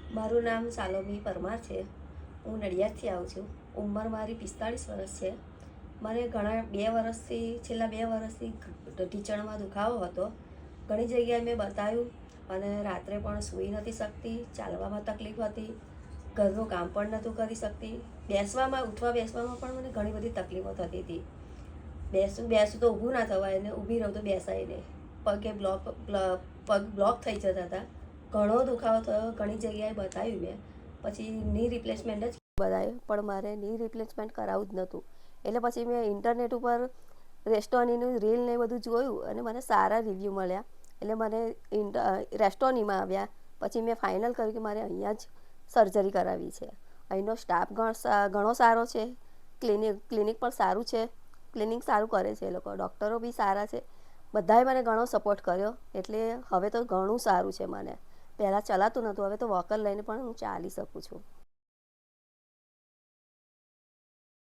મારું નામ સાલોમી પરમાર છે. હું નડિયાદથી આવું છું. ઉંમર મારી 45 વર્ષ છે. મને છેલ્લા 2 વર્ષથી ઢીંચણમાં દુખાવો હતો. ઘણી જગ્યાએ મેં બતાવ્યું અને રાત્રે પણ સૂઈ નથી શકતી, ચાલવામાં તકલીફ હતી, ઘરનું કામ પણ નહોતું કરી શકતી, ઉઠવા બેસવામાં પણ મને ઘણી બધી તકલીફો થતી હતી. બેસું તો ઊભું ના થવાય ને ઊભી રહું તો બેસાય નહીં. પગ બ્લોક થઈ જતા હતા. ઘણો દુખાવો થયો, ઘણી જગ્યાએ બતાવ્યું મેં. પછી ની રિપ્લેસમેન્ટ જ બતાવ્યું, પણ મારે ની રિપ્લેસમેન્ટ કરાવવું જ નહોતું. એટલે પછી મેં ઇન્ટરનેટ ઉપર રેસ્ટોનીનું રીલ ને બધું જોયું અને મને સારા રિવ્યૂ મળ્યા. એટલે મને રેસ્ટોનીમાં આવ્યા. પછી મેં ફાઇનલ કર્યું કે મારે અહીંયા જ સર્જરી કરાવવી છે. અહીંનો સ્ટાફ ઘણો સારો છે. ક્લિનિક પણ સારું છે. ક્લિનિક સારું કરે છે. એ લોકો ડૉક્ટરો બી સારા છે. બધાએ મને ઘણો સપોર્ટ કર્યો. એટલે હવે તો ઘણું સારું છે મને. પહેલાં ચલાતું નહોતું, હવે તો વોકર લઈને પણ હું ચાલી શકું છું.